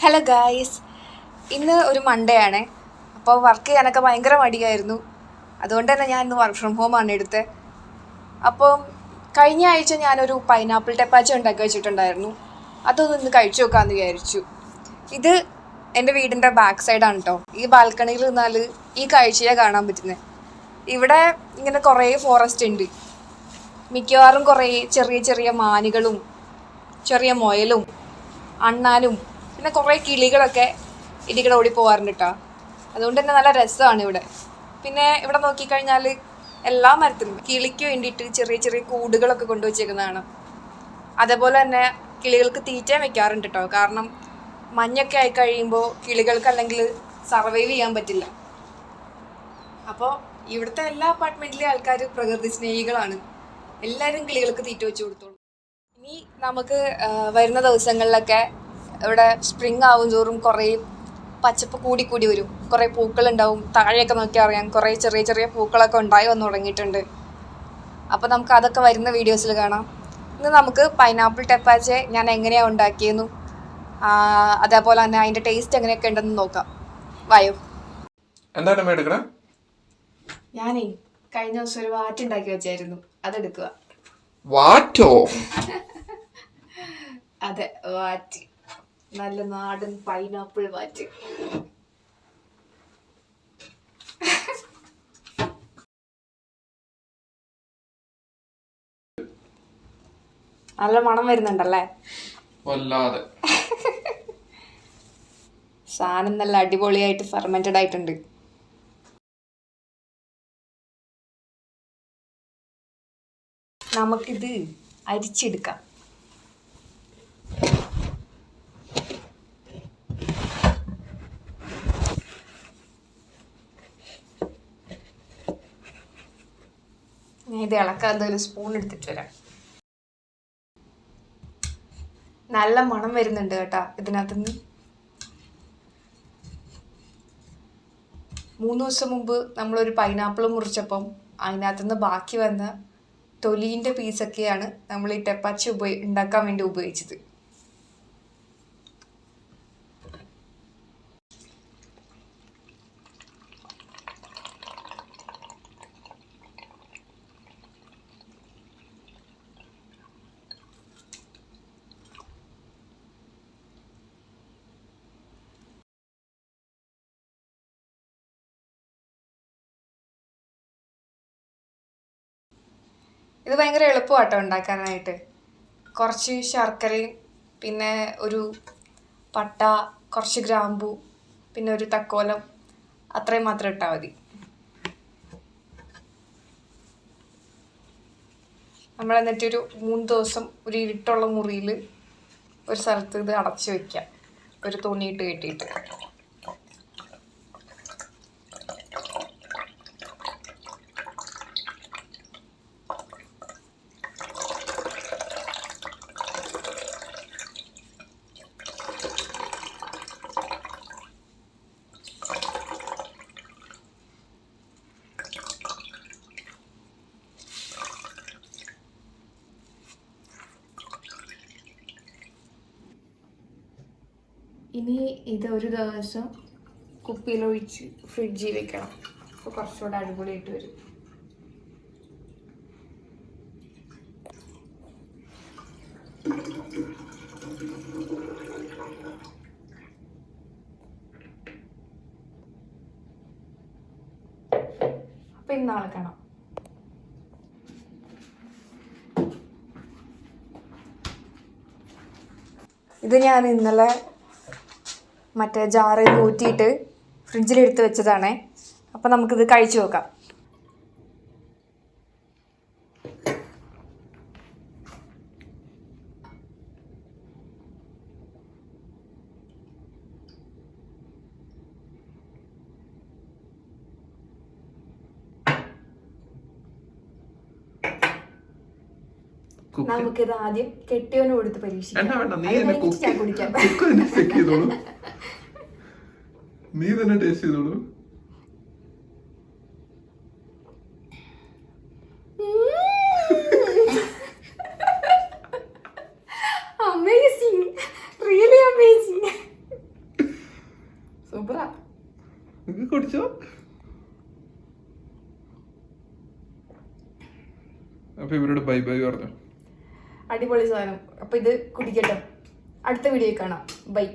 Hello guys, ഇന്ന് ഒരു Monday ആണ്. അപ്പോൾ വർക്ക് ചെയ്യാനൊക്കെ ഭയങ്കര മടിയായിരുന്നു. അതുകൊണ്ട് തന്നെ ഞാൻ ഇന്ന് വർക്ക് ഫ്രം ഹോമാണ് എടുത്തത്. അപ്പോൾ കഴിഞ്ഞ ആഴ്ച ഞാനൊരു പൈനാപ്പിൾ ടെപ്പാച്ച ഉണ്ടാക്കി വെച്ചിട്ടുണ്ടായിരുന്നു. അതൊന്ന് ഇന്ന് കഴിച്ചു നോക്കാമെന്ന് വിചാരിച്ചു. ഇത് എൻ്റെ വീടിൻ്റെ ബാക്ക് സൈഡാണ് കേട്ടോ. ഈ ബാൽക്കണിയിൽ നിന്നാൽ ഈ കാഴ്ചയെ കാണാൻ പറ്റുന്നത്. ഇവിടെ ഇങ്ങനെ കുറേ ഫോറസ്റ്റ് ഉണ്ട്. മിക്കവാറും കുറേ ചെറിയ ചെറിയ മാനുകളും ചെറിയ മുയലും അണ്ണാനും പിന്നെ കുറേ കിളികളൊക്കെ ഇതികൂടെ ഓടി പോകാറുണ്ട് കേട്ടോ. അതുകൊണ്ട് തന്നെ നല്ല രസമാണ് ഇവിടെ. പിന്നെ ഇവിടെ നോക്കിക്കഴിഞ്ഞാൽ എല്ലാ മരത്തിലും കിളിക്ക് വേണ്ടിയിട്ട് ചെറിയ ചെറിയ കൂടുകളൊക്കെ കൊണ്ടുവച്ചേക്കുന്നതാണ്. അതേപോലെ തന്നെ കിളികൾക്ക് തീറ്റയും വെക്കാറുണ്ട് കേട്ടോ. കാരണം മഞ്ഞൊക്കെ ആയി കഴിയുമ്പോൾ കിളികൾക്ക് അല്ലെങ്കിൽ സർവൈവ് ചെയ്യാൻ പറ്റില്ല. അപ്പോൾ ഇവിടുത്തെ എല്ലാ അപ്പാർട്ട്മെൻറ്റിലെ ആൾക്കാർ പ്രകൃതി സ്നേഹികളാണ്. എല്ലാവരും കിളികൾക്ക് തീറ്റ വെച്ച് കൊടുത്തോളൂ. ഇനി നമുക്ക് വരുന്ന ദിവസങ്ങളിലൊക്കെ ഇവിടെ സ്പ്രിങ് ആവും തോറും കുറേ പച്ചപ്പ് കൂടി വരും. കുറേ പൂക്കളുണ്ടാവും. താഴെയൊക്കെ നോക്കിയാൽ അറിയാം കുറേ ചെറിയ ചെറിയ പൂക്കളൊക്കെ ഉണ്ടായി വന്നു തുടങ്ങിയിട്ടുണ്ട്. അപ്പോൾ നമുക്ക് അതൊക്കെ വരുന്ന വീഡിയോസിൽ കാണാം. ഇന്ന് നമുക്ക് പൈനാപ്പിൾ ടെപ്പാച്ചെ ഞാൻ എങ്ങനെയാണ് ഉണ്ടാക്കിയെന്നും അതേപോലെ തന്നെ അതിൻ്റെ ടേസ്റ്റ് എങ്ങനെയൊക്കെ ഉണ്ടെന്ന് നോക്കാം. വായോ. എന്താണ് ഞാനേ കഴിഞ്ഞ ദിവസം ഒരു വാറ്റുണ്ടാക്കി വെച്ചായിരുന്നു, അതെടുക്കുക. വാറ്റോ? അതെ, വാറ്റ്. നല്ല നാടൻ പൈനാപ്പിൾ വാറ്റ്. നല്ല മണം വരുന്നുണ്ടല്ലേ? വല്ലാതെ. സാധനം നല്ല അടിപൊളിയായിട്ട് ഫെർമെന്റഡ് ആയിട്ടുണ്ട്. നമുക്കിത് അരിച്ചെടുക്കാം. ഇത് ഇളക്കാൻ ഒരു സ്പൂൺ എടുത്തിട്ട് വരാം. നല്ല മണം വരുന്നുണ്ട് കേട്ടാ ഇതിനകത്തുനിന്ന്. 3 ദിവസം മുമ്പ് നമ്മളൊരു പൈനാപ്പിൾ മുറിച്ചപ്പം അതിനകത്തുനിന്ന് ബാക്കി വന്ന തൊലീൻ്റെ പീസൊക്കെയാണ് നമ്മൾ ഈ ടെപ്പാച്ച ഉണ്ടാക്കാൻ വേണ്ടി ഉപയോഗിച്ചത്. ഇത് ഭയങ്കര എളുപ്പമാട്ടോ ഉണ്ടാക്കാനായിട്ട്. കുറച്ച് ശർക്കരയും പിന്നെ ഒരു പട്ട, കുറച്ച് ഗ്രാമ്പു, പിന്നെ ഒരു തക്കോലം, അത്രയും മാത്രം ഇട്ടാൽ മതി. നമ്മൾ എന്നിട്ടൊരു 3 ദിവസം ഒരു ഇരുട്ടുള്ള മുറിയിൽ ഒരു സ്ഥലത്ത് ഇത് അടച്ചു വയ്ക്കാം, ഒരു തുണിയിട്ട് കെട്ടിയിട്ട്. ഇനി ഇത് ഒരു ദിവസം കുപ്പിയിലൊഴിച്ച് ഫ്രിഡ്ജിൽ വെക്കണം. അപ്പോൾ കുറച്ചുകൂടെ അടിപൊളിയായിട്ട് വരും. അപ്പം ഇന്നാളെ കാണാം. ഇത് ഞാൻ ഇന്നലെ മറ്റേ ജാറിൽ നിന്ന് ഊറ്റിയിട്ട് ഫ്രിഡ്ജിലെടുത്ത് വെച്ചതാണേ. അപ്പം നമുക്കിത് കഴിച്ചു നോക്കാം. നമുക്കിത് ആദ്യം കെട്ടിയോന് കൊടുത്ത് പരീക്ഷിക്കാം. ഞാൻ കുടിക്കാം. നീ തന്നെ ടേസ്റ്റ് ചെയ്തോളൂ. Amazing, really amazing. നിങ്ങക്ക് കുടിച്ചോ? അപ്പൊ ഇവരോട് ബൈ ബൈ പറഞ്ഞു. അടിപൊളി സാധനം. അപ്പൊ ഇത് കുടിക്കട്ടെ. അടുത്ത വീഡിയോ കാണാം. ബൈ.